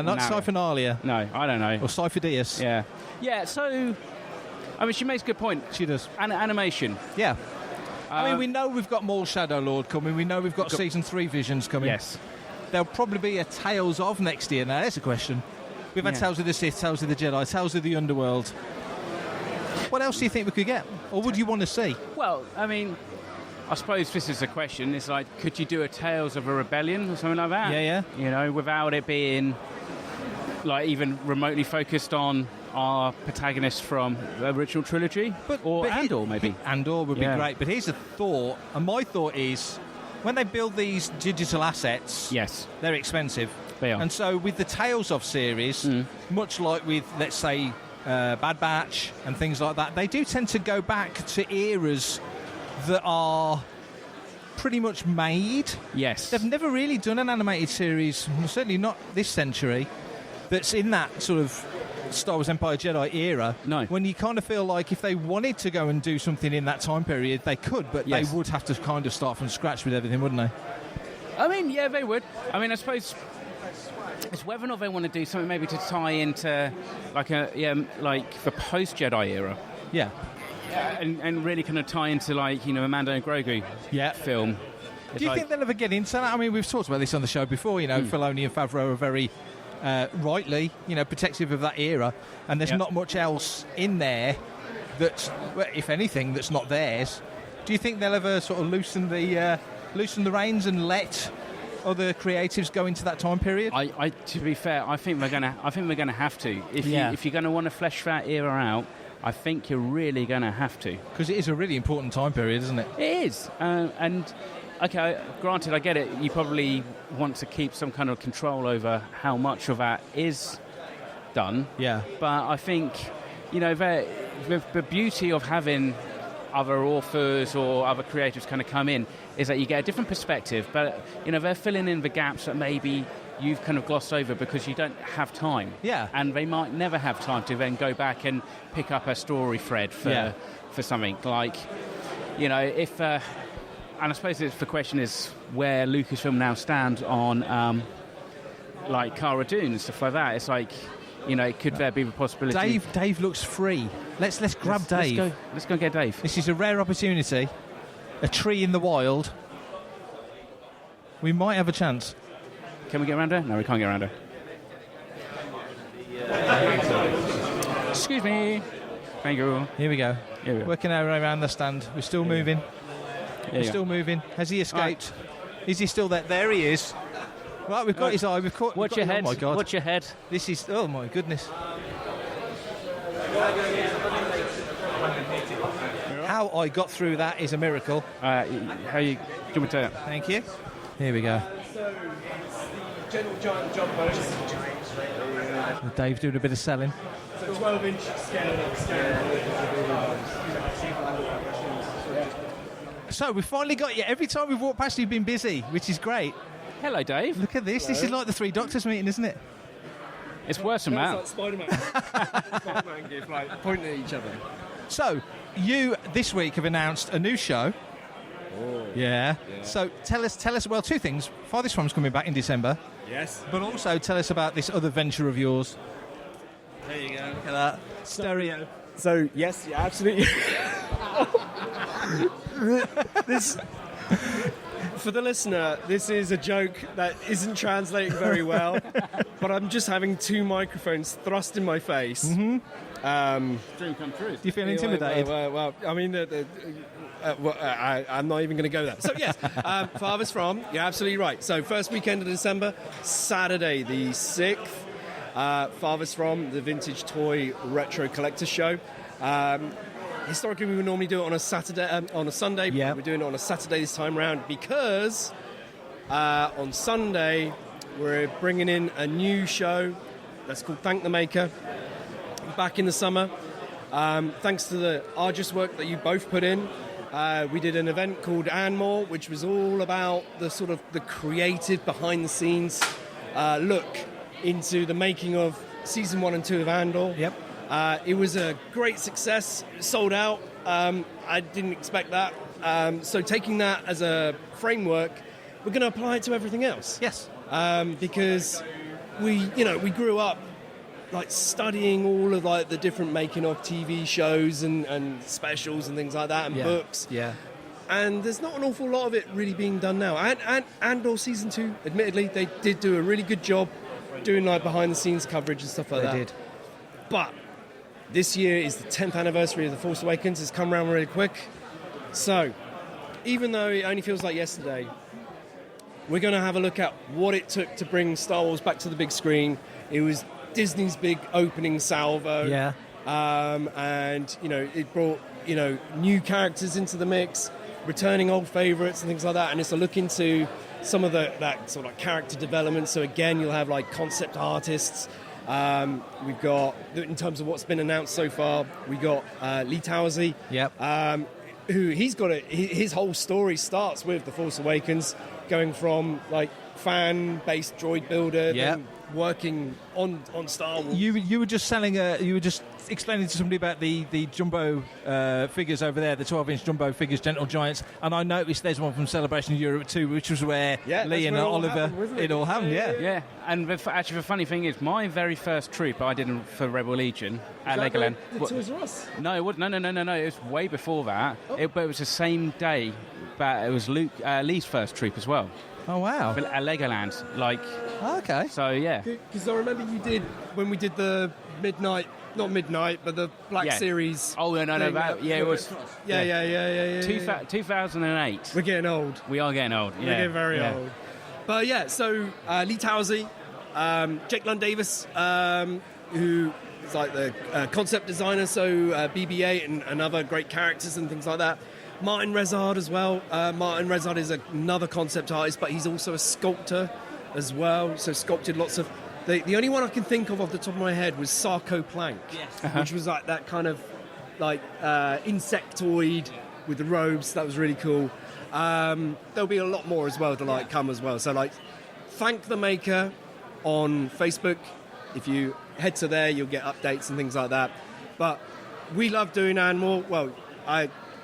Not Siphonalia. No, I don't know. Or Siphodeus. Yeah. Yeah, so, I mean, she makes a good point. She does. Animation. Yeah. I mean, we know we've got Maul Shadow Lord coming. We know we've got Season 3 Visions coming. Yes. There'll probably be a Tales of next year. Now, that's a question. We've had Tales of the Sith, Tales of the Jedi, Tales of the Underworld. What else do you think we could get? Or would you want to see? Well, I mean, I suppose this is a question. It's like, could you do a Tales of a Rebellion or something like that? Yeah. You know, without it being, like, even remotely focused on our protagonist from the original trilogy, or Andor maybe. Andor would be great, but here's a thought, and my thought is, when they build these digital assets, yes, they're expensive. They are. And so with the Tales of series, much like with, let's say, Bad Batch and things like that, they do tend to go back to eras that are pretty much made. Yes. They've never really done an animated series, certainly not this century, that's in that sort of Star Wars Empire Jedi era. No. When you kind of feel like if they wanted to go and do something in that time period, they could, but Yes. they would have to kind of start from scratch with everything, wouldn't they? I mean, yeah, they would. I mean, I suppose it's whether or not they want to do something maybe to tie into like the post Jedi era. Yeah. And really kind of tie into like, you know, a Mando and Grogu film. Do you think they'll ever get into that? I mean, we've talked about this on the show before, you know, Filoni and Favreau are very rightly, you know, protective of that era, and there's not much else in there that's, well, if anything, that's not theirs. Do you think they'll ever sort of loosen the reins and let other creatives go into that time period? To be fair, I think we're gonna have to. If you're gonna want to flesh that era out, I think you're really gonna have to. Because it is a really important time period, isn't it? It is, and okay, granted, I get it. You probably want to keep some kind of control over how much of that is done. Yeah. But I think, you know, the beauty of having other authors or other creators kind of come in is that you get a different perspective, but, you know, they're filling in the gaps that maybe you've kind of glossed over because you don't have time. Yeah. And they might never have time to then go back and pick up a story thread for something. Like, you know, if... and I suppose the question is where Lucasfilm now stand on, like, Cara Dune and stuff like that. It's like, you know, could there be the possibility... Dave looks free. Let's grab Dave. Let's go and get Dave. This is a rare opportunity. A tree in the wild. We might have a chance. Can we get around her? No, we can't get around her. Excuse me. Thank you. Here we go. Here we go. Working our way around the stand. We're still moving. We're still moving. Has he escaped? Right. Is he still there? There he is. Right, we've got his eye. We've caught. Watch your head. Oh my God. Watch your head. This is. Oh my goodness. How I got through that is a miracle. How you? Do me to Thank you. Here we go. So, General Giant Jump version. Dave doing a bit of selling. So 12-inch So we've finally got you. Every time we've walked past, you've been busy, which is great. Hello, Dave. Look at this. Hello. This is like the Three Doctors meeting, isn't it? It's worse than that. It's like Spider-Man. Spider-Man gif, like pointing at each other. So, you this week have announced a new show. Oh. Yeah. So tell us. Well, two things. Farthest From's coming back in December. Yes. But also tell us about this other venture of yours. There you go. Look at that. Stereo. So yes, yeah, absolutely. This, for the listener, this is a joke that isn't translating very well, but I'm just having two microphones thrust in my face. Mm-hmm. Dream come true. Do you feel intimidated? Well, I mean, I'm not even going to go there. So yes, Farthest From, you're absolutely right. So first weekend of December, Saturday the 6th, Farthest From, the Vintage Toy Retro Collector Show. Historically, we would normally do it on a Saturday, on a Sunday. Yeah. We're doing it on a Saturday this time around because on Sunday we're bringing in a new show that's called Thank the Maker. Back in the summer, thanks to the arduous work that you both put in, we did an event called Anmore, which was all about the sort of the creative behind-the-scenes look into the making of season 1 and 2 of Andor. Yep. It was a great success, sold out. I didn't expect that. So taking that as a framework, we're going to apply it to everything else. Yes. Because we grew up like studying all of like the different making of TV shows and specials and things like that and books. Yeah. And there's not an awful lot of it really being done now. And Andor season 2, admittedly, they did do a really good job doing like behind the scenes coverage and stuff like that. They did. But this year is the 10th anniversary of The Force Awakens. It's come around really quick. So, even though it only feels like yesterday, we're going to have a look at what it took to bring Star Wars back to the big screen. It was Disney's big opening salvo. Yeah. And, it brought, new characters into the mix, returning old favourites and things like that. And it's a look into some of that sort of character development. So, again, you'll have, like, concept artists. We've got, in terms of what's been announced so far, we got Lee Towersey. Yep. he's got his whole story starts with The Force Awakens, going from like fan-based droid builder, then working on Star Wars. You were just you were just explaining to somebody about the jumbo figures over there, the 12-inch jumbo figures, Gentle Giants, and I noticed there's one from Celebration Europe too, which was where Lee and Oliver it all happened. Yeah. And actually, the funny thing is, my very first troop I did for Rebel Legion at Legoland. Toys R Us? No, it was, no. It was way before that. But it was the same day, but it was Lee's first troop as well. Oh wow! At Legoland, okay. So yeah, because I remember you did when we did the not midnight, but the Black Series. Oh no, it was. Yeah. 2008. We're getting old. We are getting old. Yeah. We're getting very old. But yeah, so Lee Towsey, Jake Lund Davis, who is like the concept designer, so BB-8 and other great characters and things like that. Martin Rezard as well. Martin Rezard is another concept artist, but he's also a sculptor as well. So sculpted lots of... The only one I can think of off the top of my head was Sarko Plank, which was like that kind of like insectoid with the robes. That was really cool. There'll be a lot more as well to come as well. So like, Thank the Maker on Facebook. If you head to there, you'll get updates and things like that. But we love doing Animal. Well,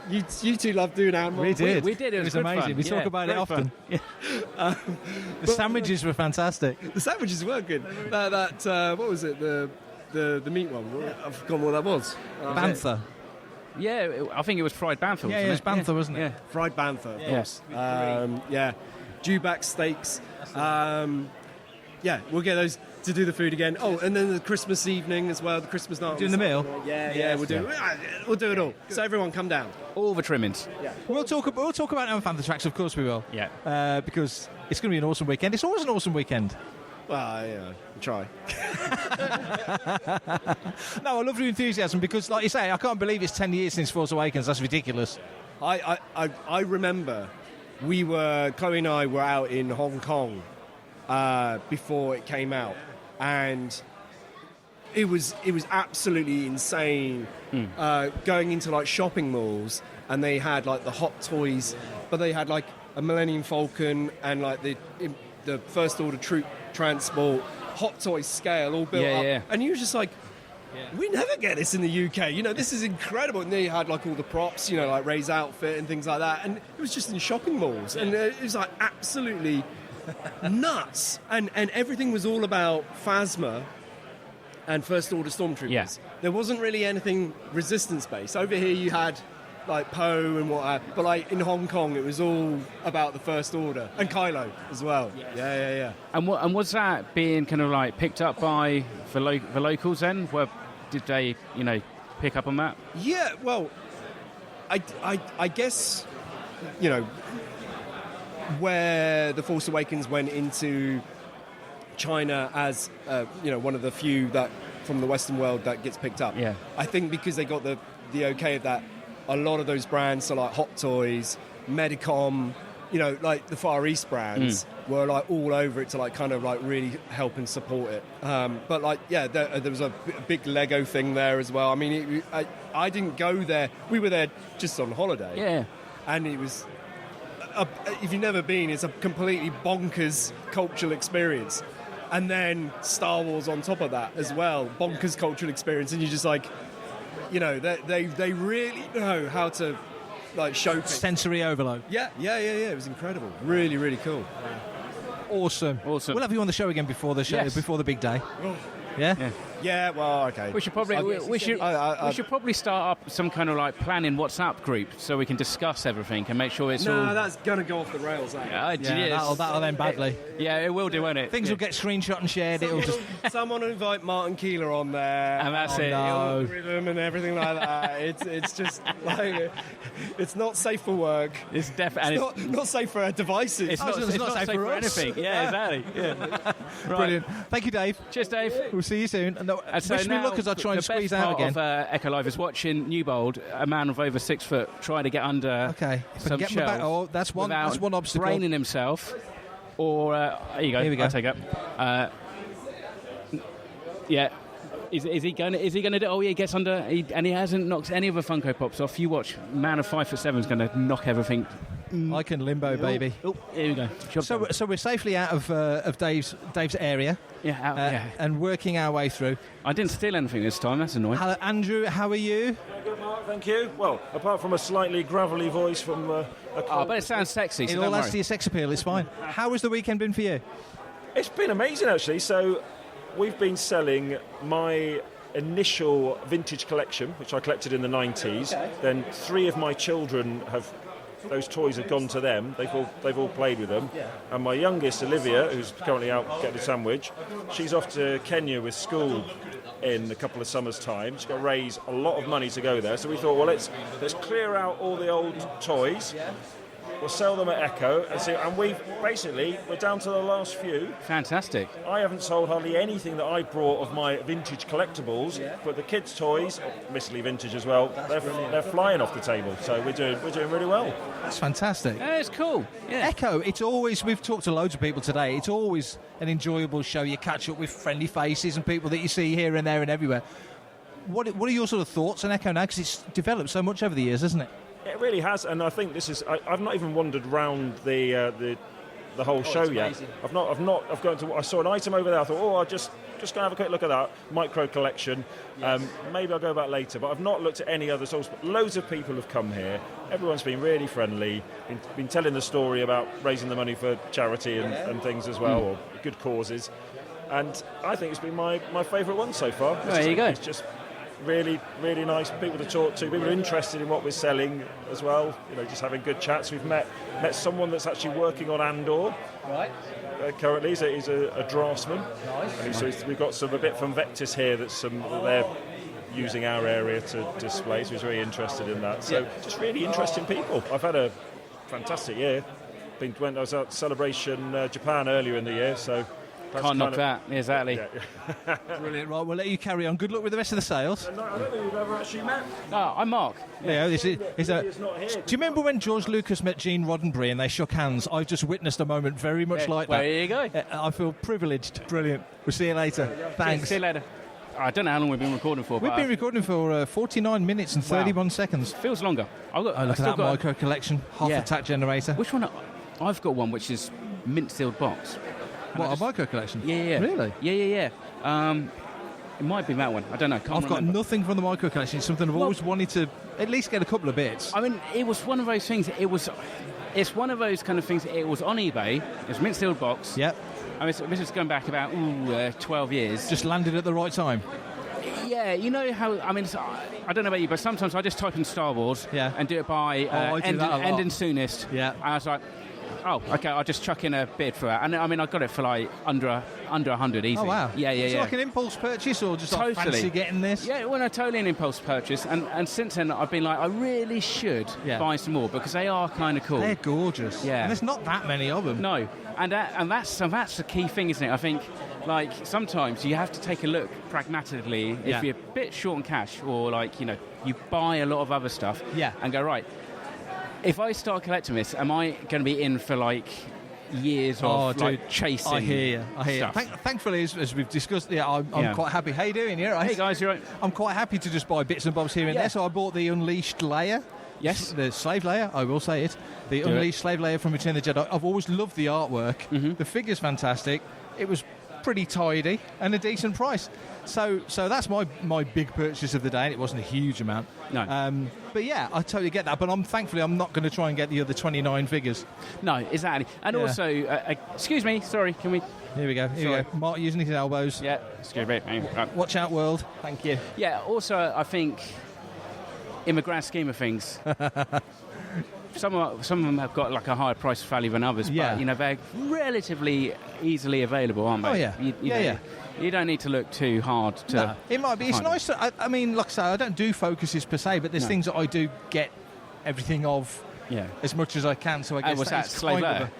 You two love doing Animal. We did. It was amazing. Fun. We talk about it often. The sandwiches were fantastic. The sandwiches were good. What was it? The meat one. I've forgotten what that was. Bantha. Yeah, I think it was fried bantha. Yeah, it was bantha, wasn't it? Yeah, fried bantha. Of course. Dewback steaks. We'll get those to do the food again. Oh, and then the Christmas evening as well, the Christmas night. Doing the meal? We'll do it all. So everyone come down. All the trimmings. Yeah. We'll talk about it on Fantha Tracks, of course we will. Yeah. Because it's going to be an awesome weekend. It's always an awesome weekend. Well, try. No, I love your enthusiasm because, like you say, I can't believe it's 10 years since Force Awakens. That's ridiculous. I remember Chloe and I were out in Hong Kong before it came out, and it was absolutely insane going into like shopping malls, and they had like the Hot Toys, but they had like a Millennium Falcon and like the First Order troop transport Hot Toys scale all built up, and you were just like, we never get this in the UK. This is incredible. And they had like all the props, like Ray's outfit and things like that, and it was just in shopping malls, and it was like absolutely nuts, and everything was all about Phasma and First Order Stormtroopers. Yeah. There wasn't really anything Resistance based. Over here you had like Poe and what, but like in Hong Kong it was all about the First Order and Kylo as well. Yeah. And was that being kind of like picked up by the locals then? Did they pick up on that? Yeah. Well, I guess where The Force Awakens went into China as one of the few that from the Western world that gets picked up. Yeah. I think because they got the okay of that, a lot of those brands, so like Hot Toys, Medicom, like the Far East brands were like all over it to like kind of like really help and support it. But like there was a big Lego thing there as well. I mean, I didn't go there. We were there just on holiday. Yeah. And it was, if you've never been, it's a completely bonkers cultural experience. And then Star Wars on top of that as well, bonkers cultural experience. And you're just like, they really know how to like showcase. Sensory overload. Yeah. It was incredible. Really, really cool. Awesome. We'll have you on the show again before the show, Yes. before the big day. Oh. Yeah? Yeah, well, okay. We should probably start up some kind of like planning WhatsApp group so we can discuss everything and make sure it's all... No, that's going to go off the rails, That'll end badly. It will do, won't it? Things will get screenshot and shared. It'll just... Someone will invite Martin Keeler on there. And that's it. No. Rhythm and everything like that. It's just like... It's not safe for work. It's definitely... It's not safe for our devices. It's not safe for anything. Yeah, exactly. Yeah. Right. Brilliant. Thank you, Dave. Cheers, Dave. We'll see you soon. And so wish me luck as I try and squeeze out again. The best part of Echo Live is watching Newbold, a man of over 6 foot, trying to get under some get shelf. back. Oh, that's one obstacle. Braining himself. Or, here you go. Here we go. I'll take up. Is he going to do? Oh, yeah, he gets under, and he hasn't knocked any of the Funko Pops off. You watch, man of 5'7" is going to knock everything. I can limbo, baby. Oh, here we go. So we're safely out of Dave's area. Yeah, and working our way through. I didn't steal anything this time. That's annoying. Hello, Andrew. How are you? Good, Mark. Thank you. Well, apart from a slightly gravelly voice from but it sounds sexy. So it all adds to your sex appeal. It's fine. How has the weekend been for you? It's been amazing, actually. So we've been selling my initial vintage collection, which I collected in the 90s. Okay. Then 3 of my children have. Those toys have gone to them. They've all played with them. Yeah. And my youngest, Olivia, who's currently out getting a sandwich, she's off to Kenya with school in a couple of summers' time. She's got to raise a lot of money to go there. So we thought, well, let's clear out all the old toys. We'll sell them at Echo and see. And we're down to the last few. Fantastic. I haven't sold hardly anything that I brought of my vintage collectibles, but the kids' toys, admittedly vintage as well, they're flying off the table. So we're doing really well. That's fantastic. Yeah, it's cool. Yeah. Echo, it's always, we've talked to loads of people today, it's always an enjoyable show. You catch up with friendly faces and people that you see here and there and everywhere. What are your sort of thoughts on Echo now? Because it's developed so much over the years, hasn't it? It really has, and I think this is. I've not even wandered round the whole show yet. I saw an item over there. I thought, I'll just go have a quick look at that micro collection. Yes. Maybe I'll go back later, but I've not looked at any other stalls. But loads of people have come here. Everyone's been really friendly. Been telling the story about raising the money for charity and things as well, or good causes. And I think it's been my favourite one so far. There you go. It's just really, really nice people to talk to. People are interested in what we're selling as well. Just having good chats. We've met someone that's actually working on Andor. Right. Currently, he's a draftsman. Nice. And so we've got a bit from Vectis here that they're using our area to display. So he's really interested in that. So just really interesting people. I've had a fantastic year. I was at Celebration Japan earlier in the year, so. Can't knock that, exactly. Yeah. Brilliant. Right, we'll let you carry on. Good luck with the rest of the sales. No, I don't think we've ever actually met. No, I'm Mark. Yeah, He's not here. Do you remember when George Lucas met Gene Roddenberry and they shook hands? I've just witnessed a moment very much like that. There you go. I feel privileged. Brilliant. We'll see you later. Thanks. See you later. I don't know how long we've been recording for. We've been recording for 49 minutes and 31 seconds. Feels longer. Look at that micro collection, half attack generator. Which one? I've got one which is mint sealed box. What, a micro collection? Yeah. Really? Yeah. It might be that one. I don't know. I've got nothing from the micro collection. It's something I've always wanted to at least get a couple of bits. I mean, it was one of those things. It's one of those kind of things. It was on eBay. It was mint sealed box. Yep. I mean, this is going back about 12 years. Just landed at the right time. Yeah, you know how, I mean, I don't know about you, but sometimes I just type in Star Wars and do it by end and soonest. Yeah. And I was like, oh, okay, I'll just chuck in a bid for that. And I mean, I got it for like under 100 easy. Oh, wow. Yeah. Is it like an impulse purchase or just like fancy getting this? Yeah, well, no, totally an impulse purchase. And since then, I've been like, I really should buy some more because they are kind of cool. They're gorgeous. Yeah. And there's not that many of them. No. And that's the key thing, isn't it? I think, like, sometimes you have to take a look pragmatically if you're a bit short on cash or, like, you buy a lot of other stuff and go, right, if I start collecting this, am I going to be in for, like, years of chasing I hear you. stuff? Thankfully, as we've discussed, I'm quite happy. How you doing? You all right? Hey, guys, you all right? I'm quite happy to just buy bits and bobs here and there. So I bought the Unleashed layer. Yes. The Slave layer, I will say it. The Unleashed Slave layer from Return of the Jedi. I've always loved the artwork. Mm-hmm. The figure's fantastic. It was pretty tidy and a decent price. So that's my big purchase of the day, and it wasn't a huge amount. No. But yeah, I totally get that. But thankfully I'm not going to try and get the other 29 figures. No, exactly. And also, excuse me, sorry, can we... Here we go. Mark using his elbows. Yeah, excuse me. Watch out, world. Thank you. Yeah, also, I think, in the grand scheme of things... Some of them have got like a higher price value than others, but they're relatively easily available, aren't they? Oh yeah, You don't need to look too hard to. No, it might be. It's nice. I mean, like I say, I don't do focuses per se, but there's things that I do get everything of. Yeah. As much as I can, so I guess that's slave layer.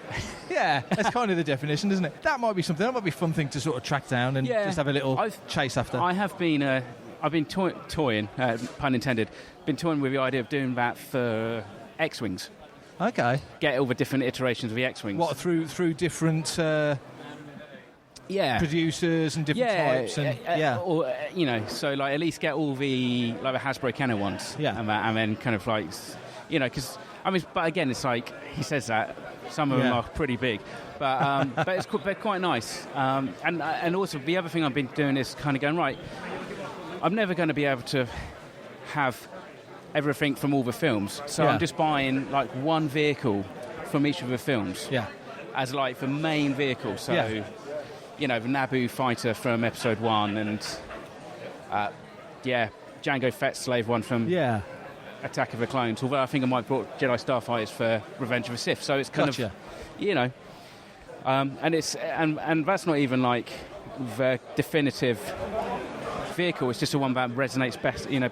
Yeah, that's kind of the definition, isn't it? That might be something. That might be a fun thing to sort of track down and just have a little chase after. I have been. I've been toying, pun intended. Been toying with the idea of doing that for X-Wings. Okay. Get all the different iterations of the X-Wings. What, through different producers and different types, and or so like at least get all the like the Hasbro Kenner ones, and then kind of like because but again, it's like he says that some of them are pretty big, but they're quite nice, and also the other thing I've been doing is kind of going right. I'm never going to be able to have everything from all the films, so I'm just buying like one vehicle from each of the films as like the main vehicle. So the Naboo fighter from episode 1 and Jango Fett's slave one from Attack of the Clones, although I think I might have brought Jedi Starfighters for Revenge of the Sith, so it's kind of and it's and that's not even like the definitive vehicle. It's just the one that resonates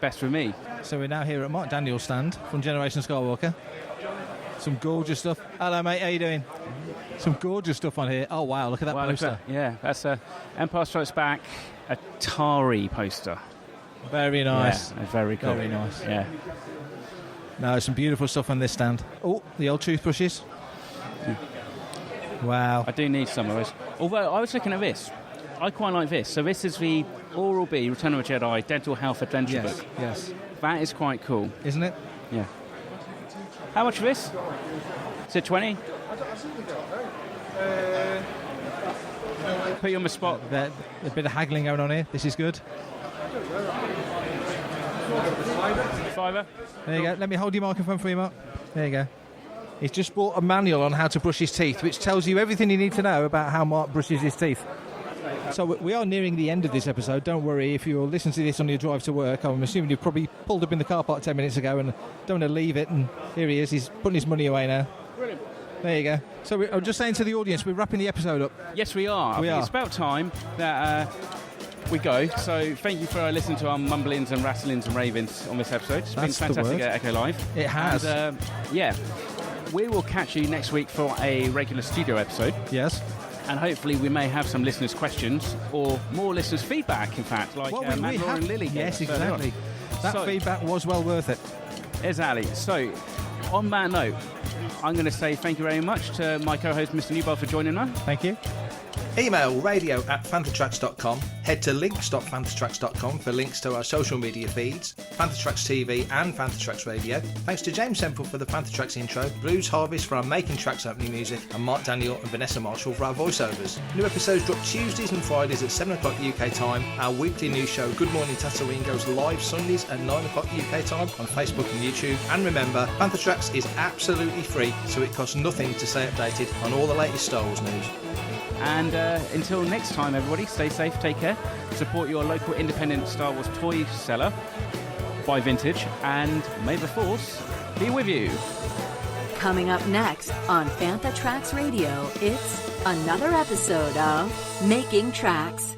best with me. So we're now here at Mark Daniel's stand from Generation Skywalker. Some gorgeous stuff. Hello, mate. How you doing? Some gorgeous stuff on here. Oh wow, look at that poster. That's a Empire Strikes Back Atari poster. Very nice. Yeah, very cool. Very nice. Yeah. No, some beautiful stuff on this stand. Oh, the old toothbrushes. Wow. I do need some of those. Although I was looking at this. I quite like this. So this is the Oral-B Return of the Jedi Dental Health Adventure book. Yes. That is quite cool. Isn't it? Yeah. How much for this? Is it 20? Put you on the spot. A bit of haggling going on here. This is good. $5. There you go. Let me hold your microphone for you, Mark. There you go. He's just bought a manual on how to brush his teeth, which tells you everything you need to know about how Mark brushes his teeth. So we are nearing the end of this episode. Don't worry if you're listening to this on your drive to work. I'm assuming you've probably pulled up in the car park 10 minutes ago and don't want to leave it. And here he is. He's putting his money away now. Brilliant. There you go. So I'm just saying to the audience, we're wrapping the episode up. Yes, we are. It's about time that we go. So thank you for listening to our mumblings and rattlings and ravings on this episode. It's been fantastic at Echo Live. It has. And, we will catch you next week for a regular studio episode. Yes. And hopefully we may have some listeners' questions or more listeners' feedback, in fact, like Matt and Lily. Yes, exactly. That feedback was well worth it. Exactly. So, on that note, I'm going to say thank you very much to my co-host, Mr. Newbold, for joining us. Thank you. Email radio@fanthatracks.com. Head to links.fanthatracks.com for links to our social media feeds, Fantha Tracks TV and Fantha Tracks Radio. Thanks to James Semple for the Fantha Tracks intro, Blues Harvest for our Making Tracks opening music, and Mark Daniel and Vanessa Marshall for our voiceovers. New episodes drop Tuesdays and Fridays at 7 o'clock UK time. Our weekly news show, Good Morning Tatooine, goes live Sundays at 9 o'clock UK time on Facebook and YouTube. And remember, Fantha Tracks is absolutely free, so it costs nothing to stay updated on all the latest Star Wars news. And until next time, everybody, stay safe, take care, support your local independent Star Wars toy seller, buy vintage, and may the Force be with you. Coming up next on Fantha Tracks Radio, it's another episode of Making Tracks.